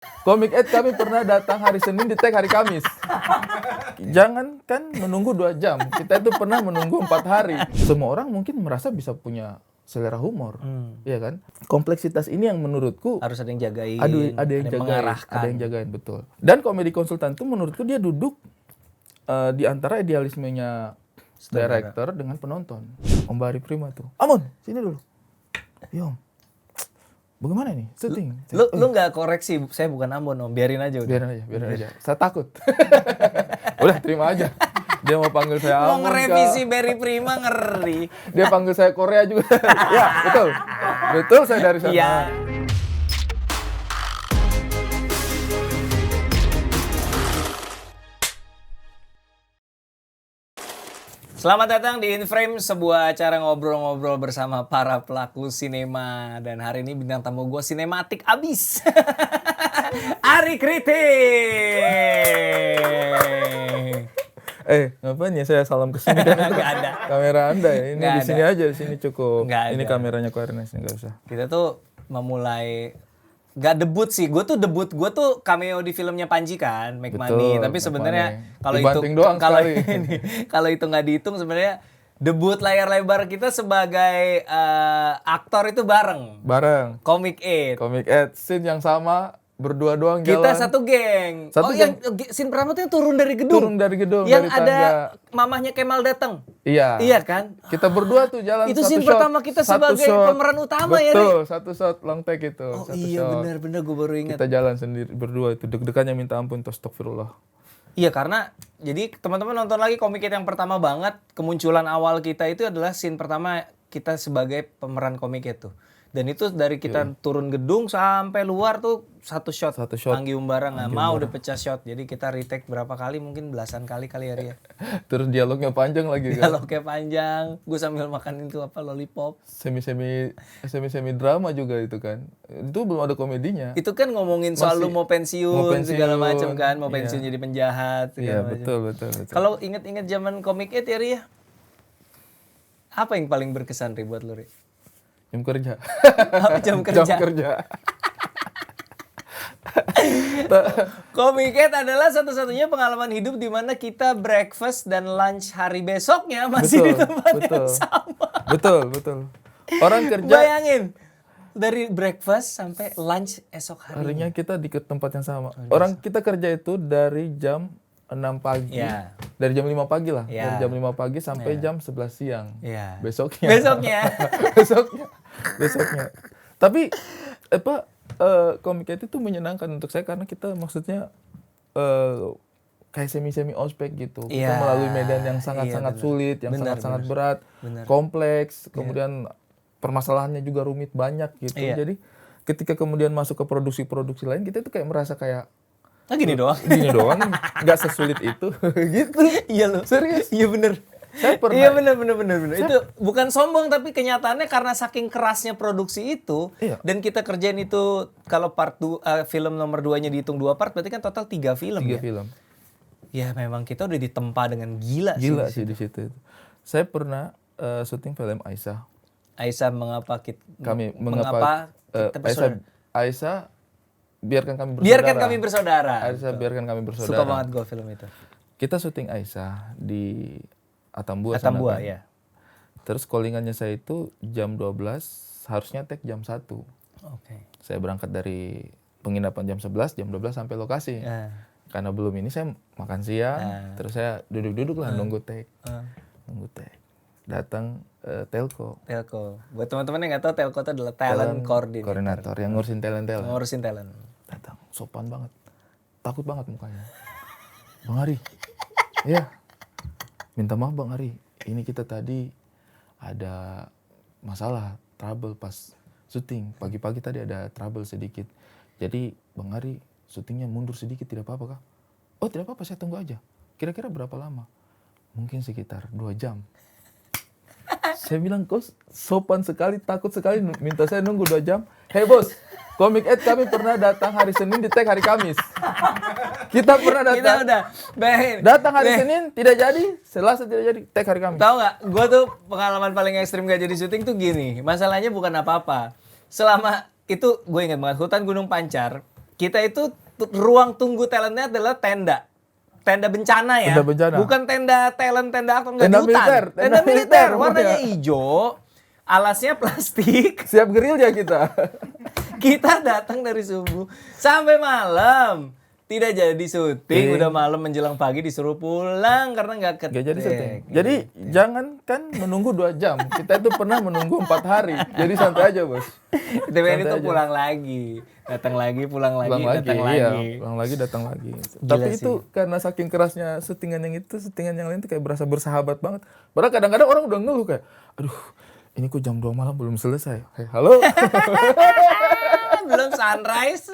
Comic Ed kami pernah datang hari Senin di tag hari Kamis. Jangan kan menunggu 2 jam. Kita itu pernah menunggu 4 hari. Semua orang mungkin merasa bisa punya selera humor. Iya kan? Kompleksitas ini yang menurutku Harus ada yang jagain, ada yang jagain, mengarahkan. ada yang jagain, betul. Dan komedi konsultan itu menurutku dia duduk di antara idealismenya director dengan penonton. Om Bari Prima tuh. Amon, sini dulu. Iya Om. Bagaimana nih syuting? Lu nggak koreksi, saya bukan Ambon Om, biarin aja udah. Biarin aja. Saya takut. Udah terima aja. Dia mau panggil saya Mau Amon. ngerevisi Barry Prima ngeri. Dia panggil saya Korea juga. Ya, betul. Betul saya dari sana. Iya. Selamat datang di Inframe, sebuah acara ngobrol-ngobrol bersama para pelaku sinema. Dan hari ini bintang tamu gue sinematik abis. Ari Kritik. Ngapain ya saya salam ke sini kan? Nggak ada. Kamera Anda ya. Ini Nggak di sini ada. aja, di sini cukup. Nggak Ini ada. kameranya Quarnes, enggak usah. Kita tuh memulai, gak debut sih, gue tuh cameo di filmnya Panji kan, Make Betul, Money. Tapi Make sebenarnya Money. kalau itu Dibanting doang sekali. kalau itu nggak dihitung sebenarnya debut layar lebar kita sebagai aktor itu bareng. Bareng. Comic Aid. Comic Ed, scene yang sama, berdua doang Kita jalan. satu geng. Satu yang scene pertama tuh yang turun dari gedung. Turun dari gedung, Yang dari ada tangga. mamahnya Kemal datang. Iya. Iya kan? Kita berdua tuh jalan Itu satu scene shot, pertama kita satu sebagai shot. pemeran utama ya, Betul, satu shot long take itu. Oh satu iya shot. benar-benar gue baru ingat. Kita jalan sendiri berdua itu deg-degannya minta ampun tuh, astagfirullah. Iya karena jadi teman-teman nonton lagi Comic It yang pertama banget, kemunculan awal kita itu adalah scene pertama kita sebagai pemeran Comic It tuh. Dan itu dari kita turun gedung sampai luar tuh satu shot. Anggium bareng nggak mau udah pecah shot. Jadi kita retake berapa kali, mungkin belasan kali ya Ria. Terus dialognya panjang lagi kan. Dialognya panjang, gue sambil makan itu apa lollipop. Semi drama juga itu kan. Itu belum ada komedinya. Itu kan ngomongin soal lu mau pensiun segala macam kan, mau iya. pensiun jadi penjahat Iya, segala macam. betul. Kalau inget-inget zaman Comic It ya Ria, apa yang paling berkesan Ri buat lu Ri? Jam kerja. Jam kerja. Jam kerja. Comic It adalah satu-satunya pengalaman hidup di mana kita breakfast dan lunch hari besoknya masih di tempat yang sama. Betul. Orang kerja Bayangin, dari breakfast sampai lunch esok hari. harinya kita di tempat yang sama. Orang kita kerja itu dari jam 6 pagi. Iya. Dari jam 5 pagi lah. Iya. Dari jam 5 pagi sampai jam 11 siang. Iya. Besoknya. Besoknya. Tapi Comic It itu menyenangkan untuk saya karena kita maksudnya kayak semi ospek gitu. Kita Iya. melalui medan yang sangat-sangat sulit, yang sangat-sangat berat, kompleks, kemudian permasalahannya juga rumit banyak gitu. Iya. Jadi ketika kemudian masuk ke produksi lain, kita tuh kayak merasa kayak Gini doang. gini doang, nggak sesulit itu, gitu. Iya loh. Serius. Iya bener. Saya pernah. Iya bener. Itu bukan sombong tapi kenyataannya karena saking kerasnya produksi itu. Iya. Dan kita kerjain itu kalau film nomor 2-nya dihitung 2 part berarti kan total 3 film 3 ya. film. Ya memang kita udah ditempa dengan gila Sih di situ. Saya pernah syuting film Aisyah. Aisyah mengapa kita bersaudara? Aisyah biarkan kami bersaudara. Biarkan kami bersaudara. Aisyah biarkan kami bersaudara. Suka banget gue film itu. Kita syuting Aisyah di Atambua Atambua sana, kan. ya. Terus callingannya saya itu jam 12, harusnya take jam 1. Oke. Saya berangkat dari penginapan jam 11, jam 12 sampai lokasi. Karena belum ini saya makan siang, terus saya duduk-duduk lah nunggu take. Nunggu take. Datang telco. Buat teman-teman yang nggak tahu, telco itu adalah talent Koordinator yang ngurusin talent. Ngurusin talent. Datang, sopan banget. Takut banget mukanya. Bang Ari. Iya. Minta maaf Bang Ari. Ini kita tadi ada masalah, trouble pas syuting. Pagi-pagi tadi ada trouble sedikit. Jadi Bang Ari syutingnya mundur sedikit, tidak apa-apa kah? Oh tidak apa-apa, saya tunggu aja. Kira-kira berapa lama? Mungkin sekitar 2 jam. Saya bilang, kok sopan sekali, takut sekali minta saya nunggu 2 jam. Hei bos, Comic Ed kami pernah datang hari Senin di tag hari Kamis. Kita pernah datang. Kita udah, Datang hari Senin, tidak jadi. Selasa tidak jadi, tag hari Kamis. Tahu nggak? Gue tuh pengalaman paling ekstrim gak jadi syuting tuh gini. Masalahnya bukan apa-apa. Selama itu gue ingat banget, hutan Gunung Pancar. kita itu ruang tunggu talentnya adalah tenda bencana ya. Tenda bencana. Bukan tenda talent, tenda aktor, enggak Tenda di hutan. militer. Tenda militer, warnanya Iya. hijau, alasnya plastik. Siap gerilya kita. Kita datang dari subuh sampai malam. Tidak jadi syuting, udah malam menjelang pagi disuruh pulang karena nggak Gak jadi syuting. Jadi jangan kan menunggu 2 jam. Kita itu pernah menunggu 4 hari. Jadi santai aja, Bos. TVRI itu Santai aja. pulang lagi, datang lagi, pulang lagi, Pulang lagi, datang iya. lagi. Pulang lagi, datang lagi. Gila Tapi sih. itu karena saking kerasnya syutingan yang itu, syutingan yang lain tuh kayak berasa bersahabat banget. Padahal kadang-kadang orang udah ngeluh kayak, aduh ini kok jam 2 malam belum selesai. Hey, halo? Belum sunrise.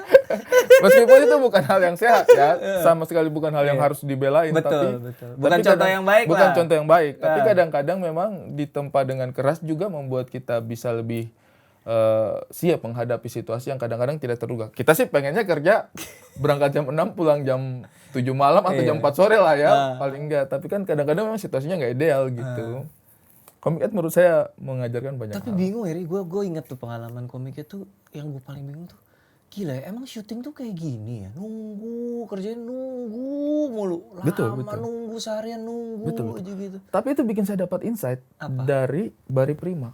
Meskipun itu bukan hal yang sehat ya, sama sekali bukan hal yang harus dibelain. Betul, tapi, betul. Bukan tapi contoh yang baik bukan lah. contoh yang baik. Tapi kadang-kadang memang ditempa dengan keras juga membuat kita bisa lebih siap menghadapi situasi yang kadang-kadang tidak terduga. Kita sih pengennya kerja berangkat jam 6 pulang jam 7 malam atau jam 4 sore lah ya, paling enggak. Tapi kan kadang-kadang memang situasinya nggak ideal gitu. Komik menurut saya mengajarkan banyak Tapi hal. bingung ya, gue inget tuh pengalaman komiknya tuh yang gue paling bingung tuh. Gila ya, emang syuting tuh kayak gini ya? Nunggu, kerjanya nunggu mulu. Lama Betul, betul. nunggu, seharian nunggu Betul, aja gitu. Tapi itu bikin saya dapat insight dari Bari Prima.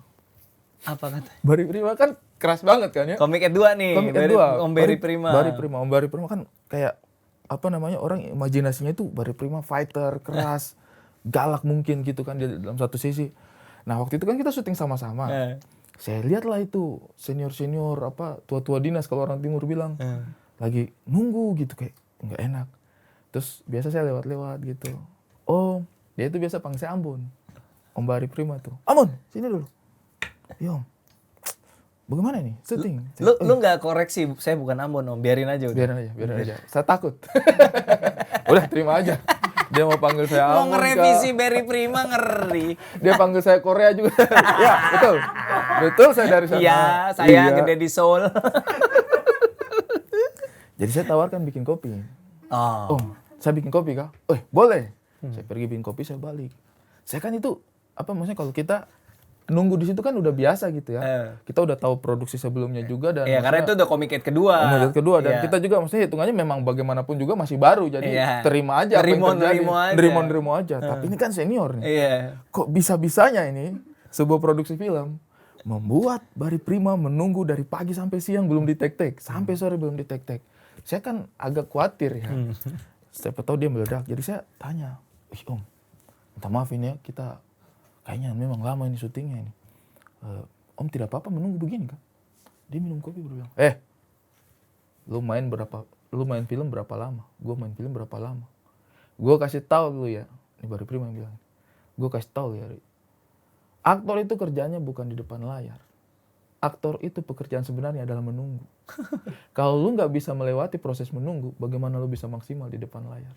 Apa kata? Bari Prima kan keras banget kan ya. Komik kedua nih, Komik Bari- kedua, Om Bari Prima. Om Bari Prima kan kayak apa namanya, orang imajinasinya itu Bari Prima fighter, keras, galak mungkin gitu kan dia dalam satu sisi. Nah waktu itu kan kita syuting sama-sama. Saya lihatlah itu senior-senior apa tua-tua dinas kalau orang timur bilang lagi nunggu gitu kayak nggak enak. Terus biasa saya lewat-lewat gitu. Oh dia itu biasa panggil saya Ambon. Om Bari Prima tuh. Ambon sini dulu. Iya Om. Bagaimana ini syuting? Lu nggak koreksi, saya bukan Ambon Om, biarin aja udah. Biarin aja. Saya takut. Udah terima aja. Dia mau panggil saya Mau Amon ngerevisi kah? Bari Prima ngeri. Dia panggil saya Korea juga. Ya, betul. Betul saya dari sana. Iya, saya Iya. gede di Seoul. Jadi saya tawarkan bikin kopi. Oh. Om, saya bikin kopi kah? Boleh. Saya pergi bikin kopi, saya balik. Saya kan itu apa maksudnya kalau kita nunggu di situ kan udah biasa gitu ya. Kita udah tahu produksi sebelumnya juga dan Iya, karena itu udah komik kedua. Komik kedua dan Iya. kita juga maksudnya hitungannya memang bagaimanapun juga masih baru jadi Iya. terima aja apa yang terjadi. Nerimo aja. Tapi ini kan senior nih. Iya. Kok bisa-bisanya ini sebuah produksi film membuat Bari Prima menunggu dari pagi sampai siang belum di take-take, sampai sore belum di take-take. Saya kan agak khawatir ya. Siapa tahu dia meledak. Jadi saya tanya, Om, minta maaf ini ya kita kayaknya memang lama ini syutingnya ini. Om tidak apa-apa menunggu begini kan? Dia minum kopi baru bilang, lu main film berapa lama? Gue main film berapa lama? Gue kasih tahu dulu ya, ini Bari Prima yang bilang. Gue kasih tahu ya, aktor itu kerjanya bukan di depan layar. Aktor itu pekerjaan sebenarnya adalah menunggu. Kalau lu nggak bisa melewati proses menunggu, bagaimana lu bisa maksimal di depan layar?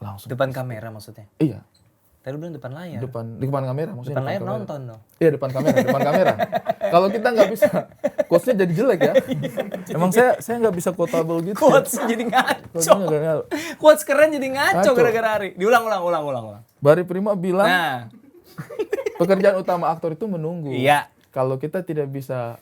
Langsung. Depan kamera maksudnya. Iya. Tadi lu bilang depan layar. Depan kamera maksudnya. Depan layar kamera. nonton dong. Iya depan kamera. Kalau kita nggak bisa, quotes-nya jadi jelek ya. Emang saya nggak bisa quotable gitu. Quotes jadi ngaco. Quotes-nya nggak- Quotes keren jadi ngaco Ngaco. gara-gara Ari. Diulang. Bari Prima bilang Nah, pekerjaan utama aktor itu menunggu. Iya. Kalau kita tidak bisa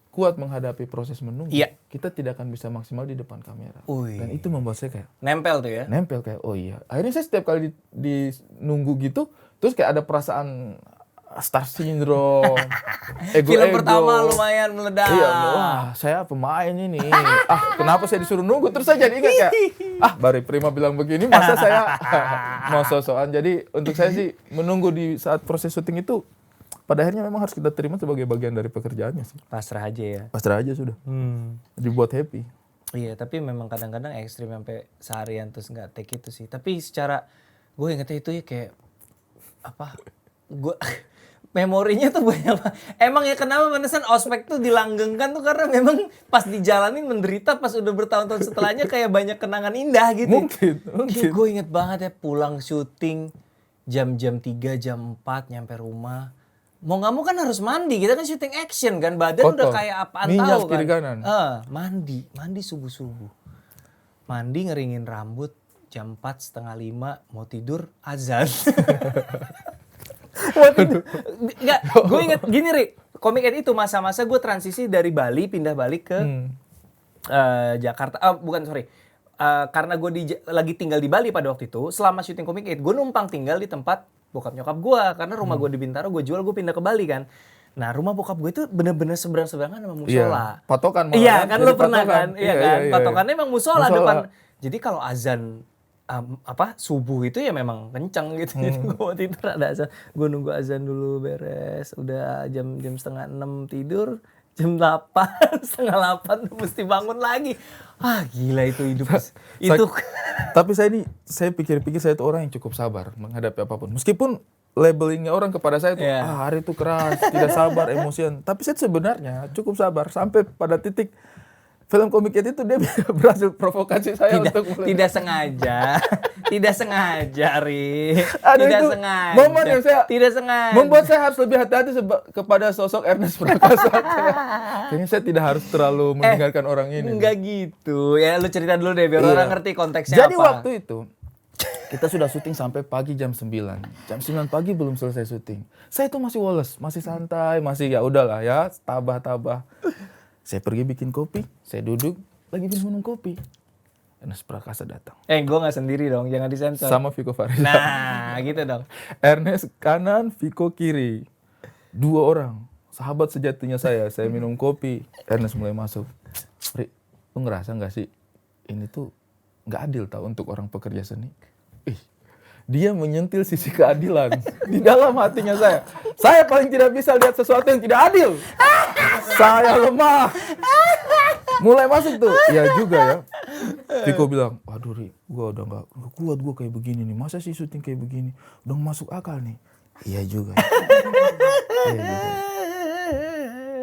kuat menghadapi proses menunggu, Iya. kita tidak akan bisa maksimal di depan kamera. Wih. Dan itu membuat saya kayak nempel tuh ya. nempel kayak oh iya. Akhirnya saya setiap kali di nunggu gitu, terus kayak ada perasaan star syndrome, ego. Film pertama lumayan meledak. Iya, wah saya pemain ini. Kenapa saya disuruh nunggu? Terus saya jadi ingat kayak, Bari Prima bilang begini, masa saya mau sosokan. Jadi untuk saya sih menunggu di saat proses syuting itu, pada akhirnya memang harus kita terima sebagai bagian dari pekerjaannya sih. Pasrah aja ya. Pasrah aja sudah. Dibuat happy. Iya, tapi memang kadang-kadang ekstrim sampai seharian terus nggak take itu sih. Tapi secara gue ingetnya itu ya kayak apa? Gue memorinya tuh banyak. Emang ya kenapa pantesan ospek tuh dilanggengkan tuh karena memang pas dijalanin menderita, pas udah bertahun-tahun setelahnya kayak banyak kenangan indah gitu. Mungkin. Kayak gue inget banget ya pulang syuting jam-jam 3, jam 4 nyampe rumah. Mau nggak mau kan harus mandi, kita kan syuting action kan, badan udah Kotor. kayak apaan Minyak tahu kan. kiri kanan. Mandi subuh-subuh. Mandi ngeringin rambut jam 4, setengah 5, mau tidur azan. Enggak, gue inget gini Ri, Komik Ed itu masa-masa gue transisi dari Bali, pindah balik ke Jakarta, bukan sorry. Karena gue lagi tinggal di Bali pada waktu itu, selama syuting Comic 8, gue numpang tinggal di tempat bokap nyokap gue. Karena rumah gue di Bintaro, gue jual, gue pindah ke Bali kan. Nah, rumah bokap gue itu bener-bener seberang-seberangan sama musola. Iya, patokan malah. Iya kan, Jadi lo pernah patokan. kan? Iya kan, iya. patokannya emang musola Musola. depan. Jadi kalau azan subuh itu ya memang kenceng gitu. Jadi gue waktu itu ada azan, gue nunggu azan dulu beres, udah jam 5:30 tidur, jam 8, 7:30 mesti bangun lagi. Gila itu hidup. Itu Tapi saya pikir-pikir saya itu orang yang cukup sabar menghadapi apapun. Meskipun labelingnya orang kepada saya itu, Ari itu keras, tidak sabar, emosian. Tapi saya sebenarnya cukup sabar sampai pada titik film Comic 8 itu dia berhasil provokasi saya untuk mulai. tidak sengaja, tidak sengaja, Ri. Aduh, Tidak itu sengaja. momen yang tidak sengaja. membuat saya harus lebih hati-hati kepada sosok Ernest Prakasa. Kayaknya saya tidak harus terlalu mendengarkan orang ini. Enggak gitu. Ya lu cerita dulu deh biar Iya. orang ngerti konteksnya Jadi apa. waktu itu kita sudah syuting sampai pagi jam 9. Jam 9 pagi belum selesai syuting. Saya itu masih woles, masih santai, masih ya udahlah ya, tabah-tabah. Saya pergi bikin kopi, saya duduk lagi minum kopi. Ernest Prakasa datang. Gue nggak sendiri dong, jangan disensor. Sama Viko Farida. Nah, gitu dong. Ernest kanan, Viko kiri. 2 orang, sahabat sejatinya saya. Saya minum kopi, Ernest mulai masuk. Ri, lu ngerasa nggak sih ini tuh nggak adil tau untuk orang pekerja seni? Dia menyentil sisi keadilan di dalam hatinya saya. Saya paling tidak bisa lihat sesuatu yang tidak adil. Saya lemah. Mulai masuk tuh. Ya juga ya. Viko bilang, waduh Ri, gue udah gak kuat gue kayak begini nih. Masa sih syuting kayak begini? Udah masuk akal nih. Iya juga. Iya juga.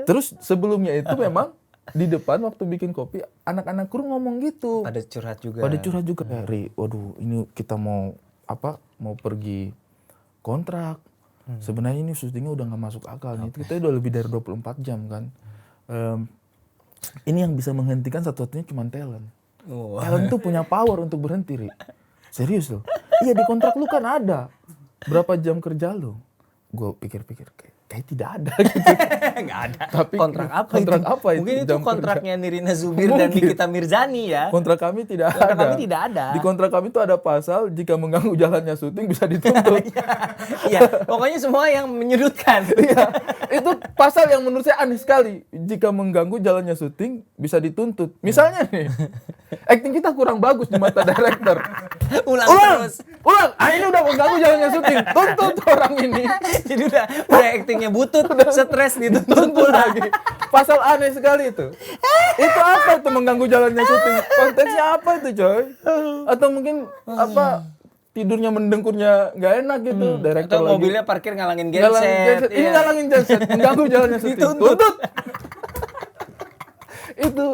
Terus sebelumnya itu memang di depan waktu bikin kopi, anak-anak kru ngomong gitu. Pada curhat juga. Ri, waduh ini kita mau pergi kontrak. Sebenarnya ini syutingnya udah gak masuk akal nih. Kita udah lebih dari 24 jam kan. Ini yang bisa menghentikan satu-satunya cuma talent. Talent tuh punya power untuk berhenti, Ri. Serius loh. Iya di kontrak lu kan ada. Berapa jam kerja lu? Gue pikir-pikir kayak tidak ada gitu. Nggak ada. Tapi kontrak apa itu? Mungkin itu jam kontraknya Nirina Zubir dan Nikita Mirzani ya. Kontrak kami tidak ada. Kontrak kami tidak ada. Di kontrak kami itu ada pasal jika mengganggu jalannya syuting bisa dituntut. Iya, pokoknya semua yang menyudutkan. Iya, itu pasal yang menurut saya aneh sekali. Jika mengganggu jalannya syuting bisa dituntut. Misalnya nih, acting kita kurang bagus di mata director. Ulang terus. Ulang. Ini udah mengganggu jalannya syuting. Tuntut orang ini. Jadi udah actingnya butut, stres dituntut Tuntut lagi. Pasal aneh sekali itu. Itu apa itu mengganggu jalannya syuting? Konteksnya apa itu, coy? Atau mungkin tidurnya mendengkurnya nggak enak gitu. Director Atau lagi. mobilnya parkir ngalangin genset. Ini ngalangin genset, mengganggu jalannya syuting. Tuntut. Itu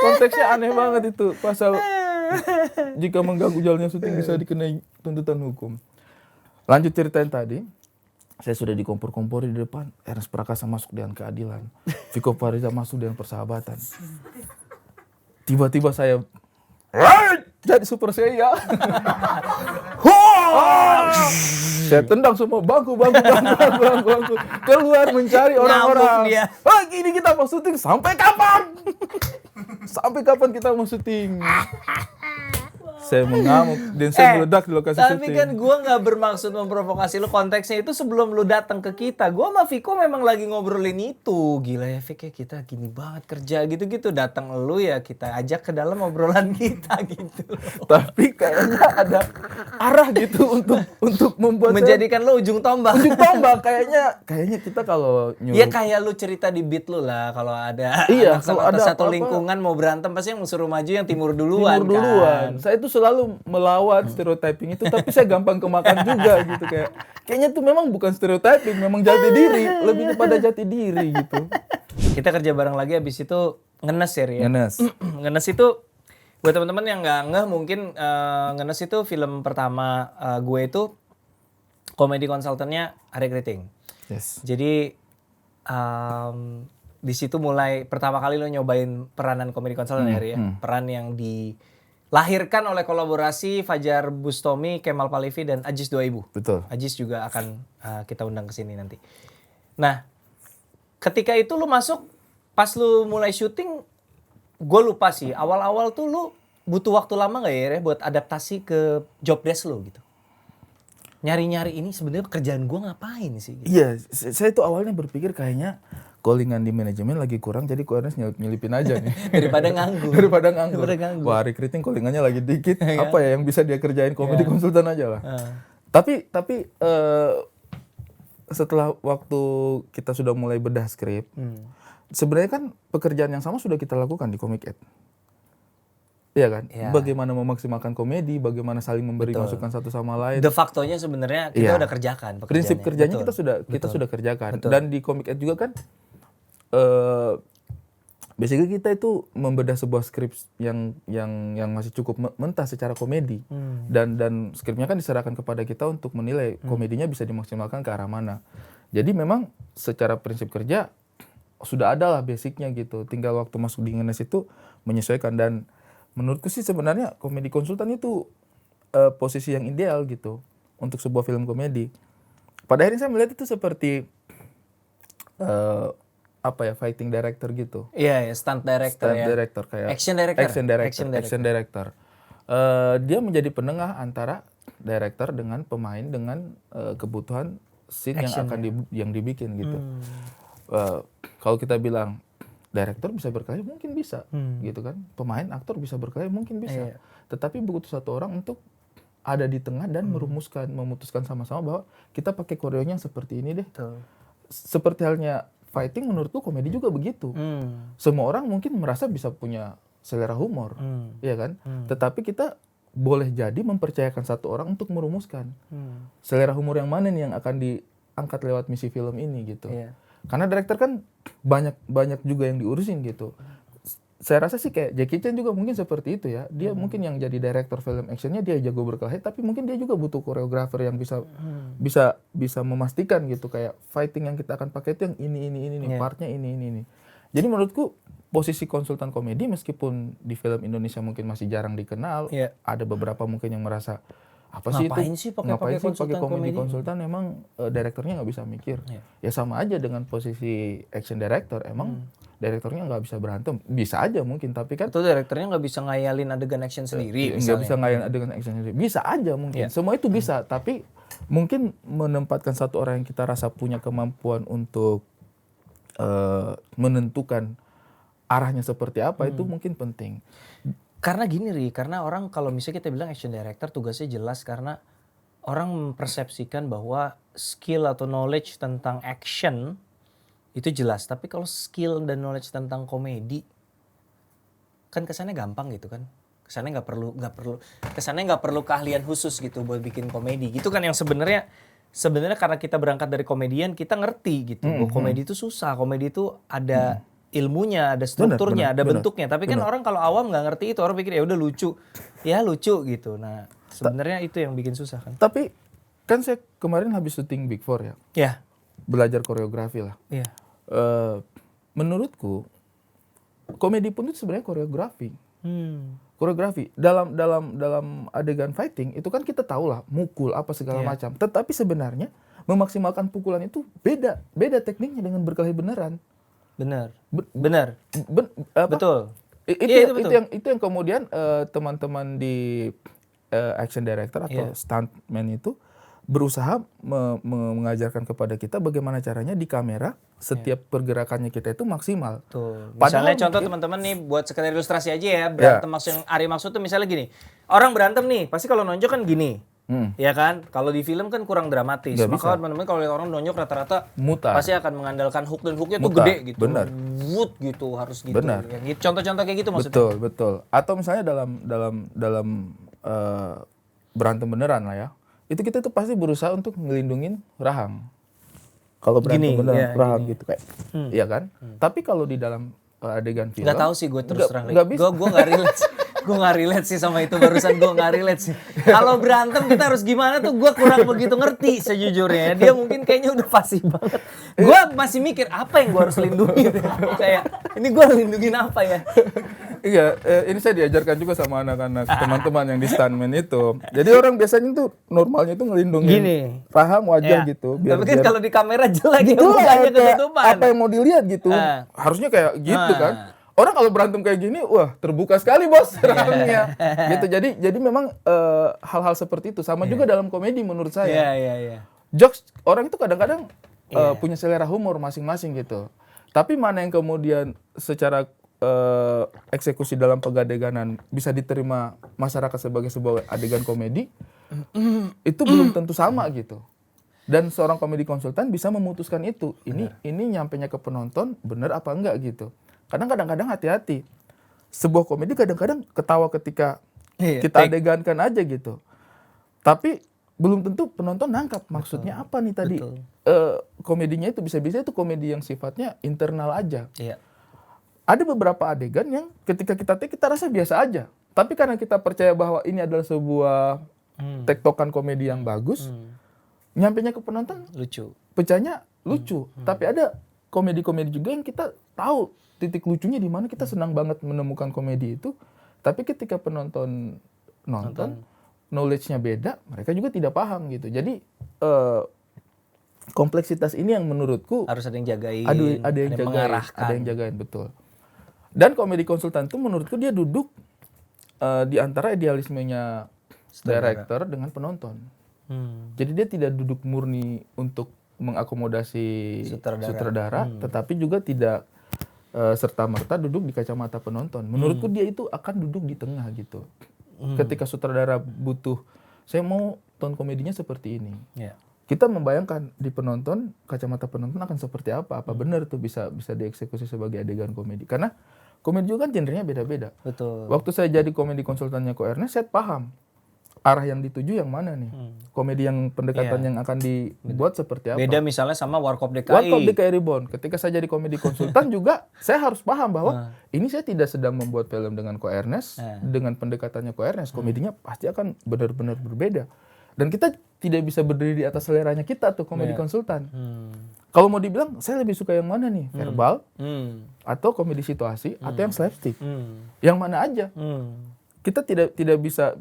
konteksnya aneh banget itu. Pasal jika mengganggu jalannya syuting bisa dikenai tuntutan hukum. Lanjut ceritain tadi. Saya sudah dikompor-kompori di depan. Ernest Prakasa masuk dengan keadilan. Viko Farida masuk dengan persahabatan. Tiba-tiba saya jadi Super Saiyan. Saya tendang semua bangku. Keluar mencari orang-orang. Ini kita mau syuting sampai kapan? Sampai kapan kita mau syuting? Saya mengamuk dan saya meledak di lokasi tapi syuting. kan gue nggak bermaksud memprovokasi lu, konteksnya itu sebelum lu datang ke kita, gue sama Viko memang lagi ngobrolin itu. Gila ya Vik, ya kita gini banget kerja gitu-gitu, datang lu ya kita ajak ke dalam obrolan kita gitu. Tapi kayaknya ada arah gitu untuk membuat menjadikan lu ujung tombak. ujung tombak. Kayaknya kita kalau nyuruh Ya kayak lu cerita di beat lu lah, kalau ada Iya, anak kalau atau ada satu apa-apa, lingkungan mau berantem pasti yang suruh maju yang timur duluan. Kan? Saya itu selalu melawan stereotyping itu, tapi saya gampang kemakan juga gitu. Kayaknya tuh memang bukan stereotyping, memang jati diri, lebih kepada jati diri gitu. Kita kerja bareng lagi, abis itu ngenes ya Ri. Ngenes itu buat teman-teman yang nggak ngeh mungkin, ngenes itu film pertama gue itu komedi konsultannya Ari Kriting. Yes. Jadi di situ mulai pertama kali lo nyobain peranan komedi konsultan ya Ri ya. Peran yang dilahirkan oleh kolaborasi Fajar Bustomi, Kemal Palevi dan Ajis 2000. Betul. Ajis juga akan kita undang ke sini nanti. Nah, ketika itu lu masuk, pas lu mulai syuting, gue lupa sih. Awal-awal tuh lu butuh waktu lama nggak ya buat adaptasi ke job desk lu gitu? Nyari-nyari ini sebenarnya pekerjaan gue ngapain sih? Gitu. Iya, saya tuh awalnya berpikir kayaknya callingan di manajemen lagi kurang, jadi gue harus nyelipin aja nih. Daripada nganggur. Daripada nganggur. Daripada nganggur. Wah, recruiting callingannya lagi dikit. Apa ya yang bisa dia kerjain, komedi konsultan aja lah. Tapi setelah waktu kita sudah mulai bedah skrip, sebenarnya kan pekerjaan yang sama sudah kita lakukan di Comic Ed. Iya kan? Iya. Bagaimana memaksimalkan komedi, bagaimana saling memberi masukan satu sama lain. De factonya sebenarnya kita udah kerjakan pekerjaannya. Prinsip kerjanya Betul. kita sudah kerjakan. Betul. Dan di Comic Ed juga kan basically kita itu membedah sebuah skrip yang masih cukup mentah secara komedi. Dan skripnya kan diserahkan kepada kita untuk menilai komedinya bisa dimaksimalkan ke arah mana. Jadi memang secara prinsip kerja sudah ada lah basicnya gitu. Tinggal waktu masuk di Ngenes itu menyesuaikan. Dan menurutku sih sebenarnya komedi konsultan itu posisi yang ideal gitu untuk sebuah film komedi. Pada akhirnya saya melihat itu seperti fighting director gitu. Iya, stunt director Stunt ya. director kayak Action director. Action director. Dia menjadi penengah antara director dengan pemain dengan kebutuhan scene yang dibikin gitu. Kalau kita bilang director bisa berkarya mungkin bisa gitu kan. Pemain aktor bisa berkarya mungkin bisa. Tetapi butuh satu orang untuk ada di tengah dan memutuskan sama-sama bahwa kita pakai koreonya seperti ini deh. Betul. Seperti halnya fighting, menurutku komedi juga begitu. Semua orang mungkin merasa bisa punya selera humor, ya kan? Tetapi kita boleh jadi mempercayakan satu orang untuk merumuskan selera humor yang mana nih yang akan diangkat lewat misi film ini gitu. Karena director kan banyak juga yang diurusin gitu. Saya rasa sih kayak Jackie Chan juga mungkin seperti itu ya. Dia mungkin yang jadi director film actionnya dia jago berkelahi, tapi mungkin dia juga butuh koreografer yang bisa memastikan gitu kayak fighting yang kita akan pakai itu yang ini nih, partnya ini. Jadi menurutku posisi konsultan komedi meskipun di film Indonesia mungkin masih jarang dikenal, ada beberapa mungkin yang merasa apa sih Ngapain itu? sih pakai komedi konsultan? Emang direkturnya nggak bisa mikir. Ya sama aja dengan posisi action director, emang direkturnya nggak bisa berantem, bisa aja mungkin, tapi kan Itu direkturnya nggak bisa ngayalin adegan action sendiri. nggak bisa ngayalin adegan action sendiri, bisa aja mungkin. Semua itu bisa, tapi mungkin menempatkan satu orang yang kita rasa punya kemampuan untuk menentukan arahnya seperti apa itu mungkin penting. Karena gini karena orang kalau misalnya kita bilang action director tugasnya jelas karena orang mempersepsikan bahwa skill atau knowledge tentang action itu jelas, tapi kalau skill dan knowledge tentang komedi kan kesannya gampang gitu kan. Kesannya nggak perlu keahlian khusus gitu buat bikin komedi. Gitu kan yang sebenarnya karena kita berangkat dari komedian kita ngerti gitu. Bahwa komedi itu susah, komedi itu ada ilmunya, ada strukturnya, ada bentuknya. Tapi kan orang kalau awam nggak ngerti itu, orang pikir ya udah lucu gitu. Nah sebenarnya itu yang bikin susah kan. Tapi kan saya kemarin habis syuting Big Four ya. Ya. Belajar koreografi lah. Iya. Menurutku komedi pun itu sebenarnya koreografi. Koreografi dalam adegan fighting itu kan kita tahu lah mukul apa segala macam. Tetapi sebenarnya memaksimalkan pukulan itu beda tekniknya dengan berkelahi beneran. Benar. Betul. Itu yang kemudian teman-teman di action director atau stuntman itu berusaha mengajarkan kepada kita bagaimana caranya di kamera setiap pergerakannya kita itu maksimal. Tuh. Misalnya contoh teman-teman nih buat sekedar ilustrasi aja ya, berantem yang Ari maksud tuh misalnya gini. Orang berantem nih, pasti kalau nonjok kan gini. Ya kan? Kalau di film kan kurang dramatis. Maka teman-teman kalau lihat orang nonjok rata-rata pasti akan mengandalkan hook dan hooknya tuh gede gitu. Benar. Wood gitu harus gitu. Benar. Ya, contoh-contoh kayak gitu maksudnya. Betul. Atau misalnya dalam berantem beneran lah ya. Itu kita tuh pasti berusaha untuk ngelindungin rahang. Kalau berantem beneran rahang gitu kayak. Iya kan? Tapi kalau di dalam adegan film nggak tahu sih gue terus terang. Bisa. Gue nggak relate. Gue nggak relate sih sama itu barusan, gue nggak relate sih. Kalau berantem kita harus gimana tuh gue kurang begitu ngerti sejujurnya. Dia mungkin kayaknya udah fasih banget. Gue masih mikir apa yang gue harus lindungi. Kayak ini gue lindungin apa ya? Iya, ini saya diajarkan juga sama anak-anak teman-teman yang di stuntman itu. Jadi orang biasanya tuh normalnya tuh ngelindungin rahang wajah gitu. Tapi kan kalau di kamera jelek gitu ya, mukanya ketutupan. Apa yang mau dilihat gitu. Harusnya kayak gitu kan. orang kalau berantem kayak gini, wah terbuka sekali bos rahangnya. Gitu. Jadi memang hal-hal seperti itu sama juga dalam komedi menurut saya. Jokes orang itu kadang-kadang punya selera humor masing-masing gitu. Tapi mana yang kemudian secara eksekusi dalam pengadeganan bisa diterima masyarakat sebagai sebuah adegan komedi, itu belum tentu sama gitu. Dan seorang komedi konsultan bisa memutuskan itu. Ini nyampenya ke penonton bener apa enggak gitu. Kadang-kadang hati-hati. Sebuah komedi kadang-kadang ketawa ketika kita adegankan aja gitu. Tapi belum tentu penonton nangkap maksudnya apa nih tadi. Komedinya itu bisa-bisa itu komedi yang sifatnya internal aja. Ada beberapa adegan yang ketika kita take kita rasa biasa aja. Tapi karena kita percaya bahwa ini adalah sebuah tektokan komedi yang bagus, nyampenya ke penonton lucu. Pecahnya lucu. Tapi ada komedi-komedi juga yang kita tahu titik lucunya di mana, kita senang banget menemukan komedi itu. Tapi ketika penonton nonton, knowledge-nya beda, mereka juga tidak paham gitu. Jadi kompleksitas ini yang menurutku harus ada yang jagain, ada yang mengarahkan, ada yang jagain, betul. Dan komedi konsultan itu menurutku dia duduk di antara idealismenya director dengan penonton. Jadi dia tidak duduk murni untuk mengakomodasi sutradara, tetapi juga tidak serta-merta duduk di kacamata penonton. Menurutku dia itu akan duduk di tengah gitu. Ketika sutradara butuh, saya mau tone komedinya seperti ini. Kita membayangkan di penonton, kacamata penonton akan seperti apa benar tuh bisa dieksekusi sebagai adegan komedi. Karena komedi juga kan genrenya beda-beda. Betul. Waktu saya jadi komedi konsultannya Ko Ernest, saya paham arah yang dituju yang mana nih. Komedi yang pendekatan yang akan dibuat seperti apa. Beda misalnya sama Warkop DKI. Warkop DKI Reborn. Ketika saya jadi komedi konsultan juga saya harus paham bahwa ini saya tidak sedang membuat film dengan Ko Ernest, dengan pendekatannya Ko Ernest. Komedinya pasti akan benar-benar berbeda. Dan kita tidak bisa berdiri di atas seleranya kita tuh komedi konsultan. Kalau mau dibilang saya lebih suka yang mana nih? Verbal atau komedi situasi atau yang slapstick. Yang mana aja. Kita tidak bisa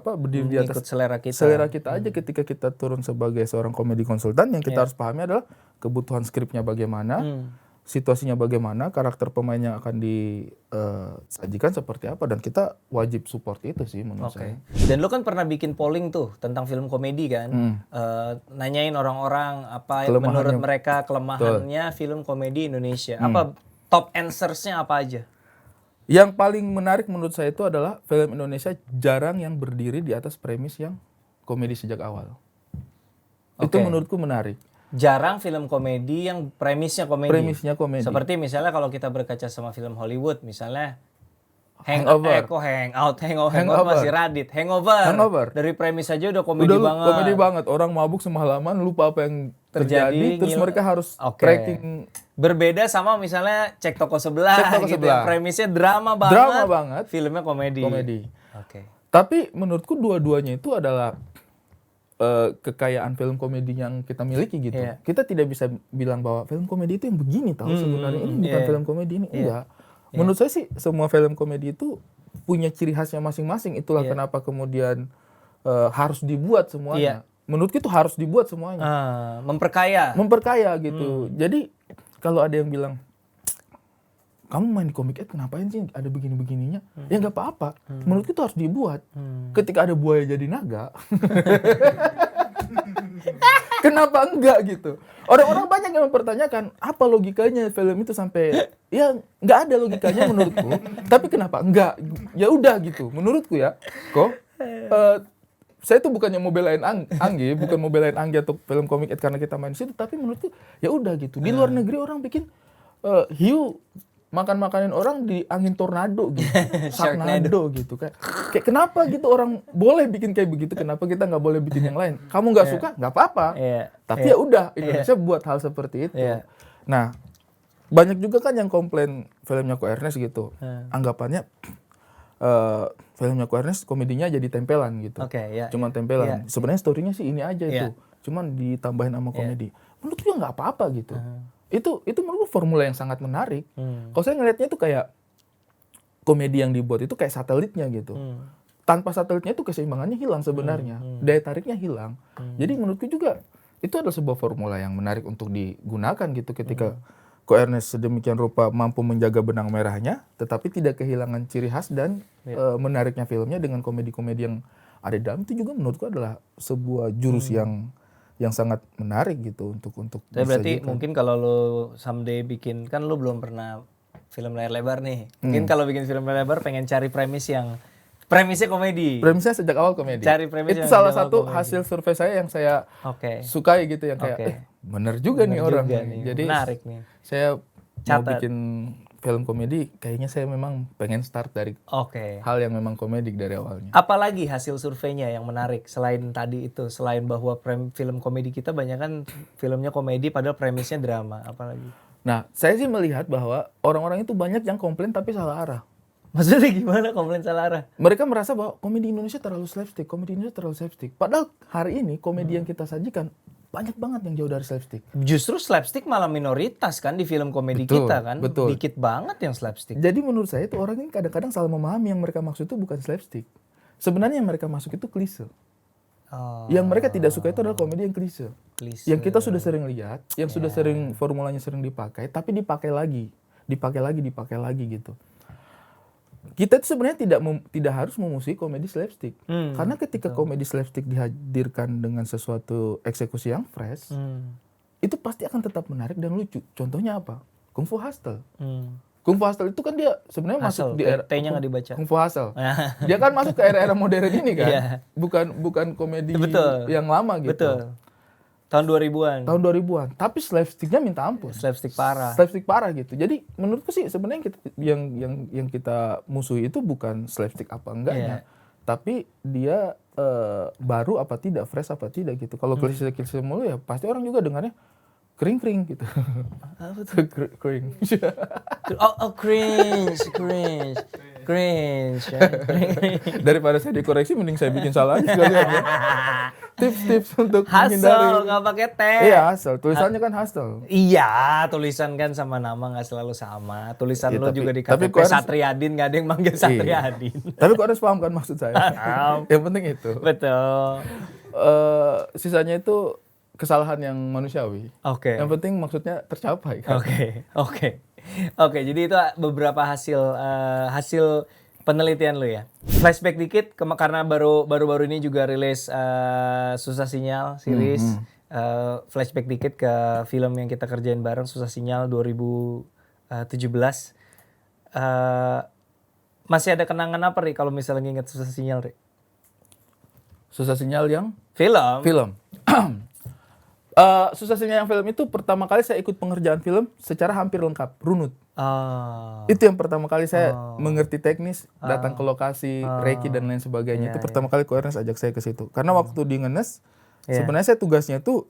berdiri di atas selera kita aja ketika kita turun sebagai seorang komedi konsultan. Yang kita harus pahami adalah kebutuhan skripnya bagaimana, situasinya bagaimana, karakter pemain yang akan disajikan seperti apa, dan kita wajib support itu sih menurut saya. Dan lu kan pernah bikin polling tuh tentang film komedi kan, nanyain orang-orang apa menurut mereka kelemahannya film komedi Indonesia. Apa top answers-nya apa aja? Yang paling menarik menurut saya itu adalah film Indonesia jarang yang berdiri di atas premis yang komedi sejak awal. Itu menurutku menarik. Jarang film komedi yang premisnya komedi. Premisnya komedi. Seperti misalnya kalau kita berkaca sama film Hollywood, misalnya Hangover. Hangover masih Radit. Hangover. Dari premis aja udah komedi banget. Komedi banget. Orang mabuk semalaman, lupa apa yang terjadi terus mereka harus tracking. Berbeda sama misalnya Cek Toko Sebelah. Yang premisnya drama banget. Filmnya komedi. Tapi menurutku dua-duanya itu adalah kekayaan film komedi yang kita miliki gitu. Kita tidak bisa bilang bahwa film komedi itu yang begini tahu sebenarnya ini bukan film komedi ini. Enggak. Menurut saya sih semua film komedi itu punya ciri khasnya masing-masing. Itulah kenapa kemudian harus dibuat semuanya. Menurutku itu harus dibuat semuanya. Memperkaya gitu. Jadi kalau ada yang bilang, kamu main di Comic 8 ngapain sih ada begini-begininya? Ya nggak apa-apa. Menurutku itu harus dibuat. Ketika ada buaya jadi naga, kenapa enggak gitu? Orang-orang banyak yang mempertanyakan apa logikanya film itu sampai ya nggak ada logikanya menurutku. Tapi kenapa enggak? Ya udah gitu. Menurutku ya, saya tuh bukannya mau belain Anggi, bukan mau belain Anggi atau film Comic 8 karena kita main di situ, tapi menurutku ya udah gitu. Di luar negeri orang bikin hiu makan-makanin orang di angin tornado gitu. Sharknado gitu. Kayak kenapa gitu orang boleh bikin kayak begitu, kenapa kita nggak boleh bikin yang lain? Kamu nggak suka? Nggak apa-apa. Tapi ya udah, Indonesia buat hal seperti itu. Nah, banyak juga kan yang komplain filmnya Ko Ernest gitu. Anggapannya filmnya Ko Ernest komedinya jadi tempelan gitu. Cuman tempelan. Sebenarnya story-nya sih ini aja itu. Cuman ditambahin sama komedi. Menurutku ya nggak apa-apa gitu. Itu menurut formula yang sangat menarik. Kalau saya ngelihatnya itu kayak komedi yang dibuat itu kayak satelitnya gitu. Tanpa satelitnya itu keseimbangannya hilang sebenarnya. Daya tariknya hilang. Jadi menurutku juga itu adalah sebuah formula yang menarik untuk digunakan gitu ketika Ko Ernest sedemikian rupa mampu menjaga benang merahnya, tetapi tidak kehilangan ciri khas dan menariknya filmnya dengan komedi-komedi yang ada di dalam, itu juga menurutku adalah sebuah jurus yang sangat menarik gitu untuk Tapi berarti disajikan. mungkin kalau lo someday bikin, kan lo belum pernah film layar lebar nih. Mungkin kalau bikin film layar lebar pengen cari premisnya komedi. Premisnya sejak awal komedi. Cari premis Itu yang salah sejak awal satu komedi. hasil survei saya yang saya Oke. sukai gitu, yang kayak Oke. bener juga nih Bener orang. juga nih, Jadi menarik nih. saya mau Catat. bikin film komedi, kayaknya saya memang pengen start dari Oke. hal yang memang komedik dari awalnya. Apalagi hasil surveinya yang menarik selain tadi itu, selain bahwa film komedi kita banyak kan filmnya komedi padahal premisnya drama, apalagi? Nah, saya sih melihat bahwa orang-orang itu banyak yang komplain tapi salah arah. Maksudnya gimana komplain salah arah? Mereka merasa bahwa komedi Indonesia terlalu slapstick, komedi Indonesia terlalu slapstick. Padahal hari ini komedi yang kita sajikan banyak banget yang jauh dari slapstick. Justru slapstick malah minoritas kan di film komedi Betul, kita kan. betul. Dikit banget yang slapstick. Jadi menurut saya itu orang ini kadang-kadang salah memahami yang mereka maksud itu bukan slapstick. Sebenarnya yang mereka masuk itu klise. Oh, Yang mereka tidak suka itu adalah komedi yang klise. klise. Yang kita sudah sering lihat, yang sudah sering formulanya sering dipakai, tapi dipakai lagi gitu. Kita itu sebenarnya tidak harus memusuhi komedi slapstick. Karena ketika komedi slapstick dihadirkan dengan sesuatu eksekusi yang fresh, itu pasti akan tetap menarik dan lucu. Contohnya apa? Kung Fu Hustle. Kung Fu Hustle itu kan dia sebenarnya masuk di era T-nya nggak dibaca. Kung Fu Hustle. Dia kan masuk ke era-era modern ini kan. Iya. Bukan komedi Betul. yang lama gitu. Betul. Tahun 2000-an. Tahun 2000-an. Tapi slapsticknya minta ampun. Slapstick parah. Slapstick parah gitu. Jadi menurutku sih sebenarnya yang kita musuhi itu bukan slapstick apa enggaknya. Tapi dia baru apa tidak, fresh apa tidak gitu. Kalau klise-klise mulu ya pasti orang juga dengarnya kering-kering gitu. Apa tuh? Kering. Oh, cringe. Daripada saya dikoreksi mending saya bikin salah aja sekalian ya. Tips-tips untuk Hustle, menghindari. nggak pakai T. Iya, hustle. Tulisannya kan hustle. Iya, tulisan kan sama nama nggak selalu sama. Tulisan Iya, lo tapi- juga di tapi KTP kok harus- Satriadin, nggak ada yang manggil Satriadin. Tapi kok harus paham kan maksud saya. Yang penting itu. Betul. Sisanya itu kesalahan yang manusiawi. Oke. Yang penting maksudnya tercapai kan. Oke, jadi itu beberapa hasil penelitian lu ya. Flashback dikit karena baru-baru ini juga rilis Susah Sinyal series. Flashback dikit ke film yang kita kerjain bareng, Susah Sinyal 2017. Masih ada kenangan apa Ri kalau misalnya nginget Susah Sinyal Ri? Susah Sinyal yang Film. Susah Sinyal yang film itu pertama kali saya ikut pengerjaan film secara hampir lengkap, runut. Ah. Itu yang pertama kali saya mengerti teknis, datang ke lokasi, reki dan lain sebagainya. Itu pertama kali Ko Ernest ajak saya ke situ. Karena waktu di Ngenes, sebenarnya saya tugasnya itu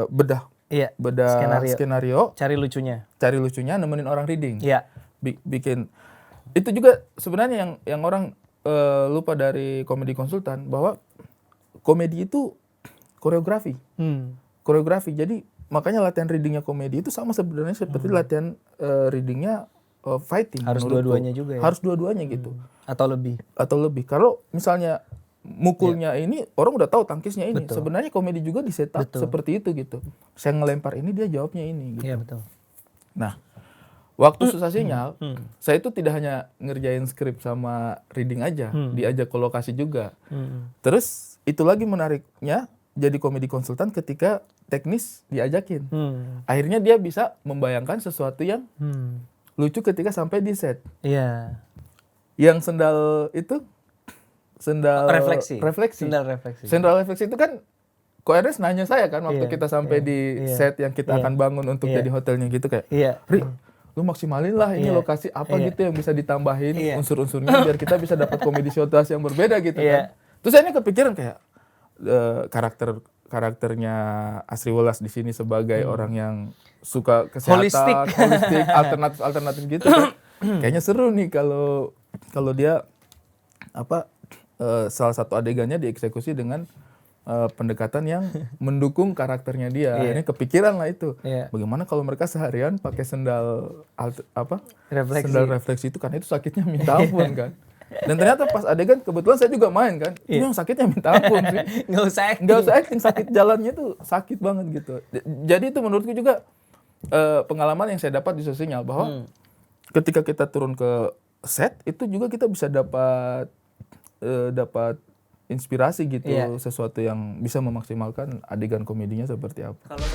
bedah Iya. skenario, Cari lucunya. cari lucunya, nemenin orang reading. Iya. Bikin. Itu juga sebenarnya yang orang lupa dari komedi konsultan, bahwa komedi itu koreografi. Koreografi. Jadi makanya latihan readingnya komedi itu sama sebenarnya seperti latihan readingnya fighting. Harus menurutku. dua-duanya juga ya? Harus dua-duanya gitu. Atau lebih. Atau lebih. Kalau misalnya mukulnya ini, orang udah tahu tangkisnya ini. Sebenarnya komedi juga di setup seperti itu gitu. Saya ngelempar ini, dia jawabnya ini gitu. Iya betul. Nah, waktu Susah Sinyal, saya itu tidak hanya ngerjain skrip sama reading aja, diajak ke lokasi juga. Terus itu lagi menariknya jadi komedi konsultan ketika teknis diajakin. Akhirnya dia bisa membayangkan sesuatu yang lucu ketika sampai di set. Iya. Yang sendal itu, sendal Refleksi. Sendal Sendal refleksi. refleksi itu kan Ko Ernest nanya saya kan waktu kita sampai di set yang kita akan bangun untuk jadi hotelnya gitu kayak, Iya. Ri, lu maksimalin lah ini lokasi apa gitu yang bisa ditambahin unsur-unsurnya biar kita bisa dapat komedi situasi yang berbeda gitu kan. Terus saya ini kepikiran kayak karakternya Asri Welas di sini sebagai orang yang suka kesehatan, holistik, alternatif gitu kan. Kayaknya seru nih kalau dia salah satu adegannya dieksekusi dengan pendekatan yang mendukung karakternya dia. Akhirnya kepikiran lah itu. Bagaimana kalau mereka seharian pakai sendal sendal refleksi itu, kan itu sakitnya minta ampun kan. Dan ternyata pas adegan kebetulan saya juga main kan. Ini yang sakitnya minta ampun sih. Nggak usah acting. Nggak usah acting, sakit jalannya tuh sakit banget gitu. Jadi itu menurutku juga pengalaman yang saya dapat di sosial bahwa ketika kita turun ke set itu juga kita bisa dapat inspirasi gitu, sesuatu yang bisa memaksimalkan adegan komedinya seperti apa. Kalau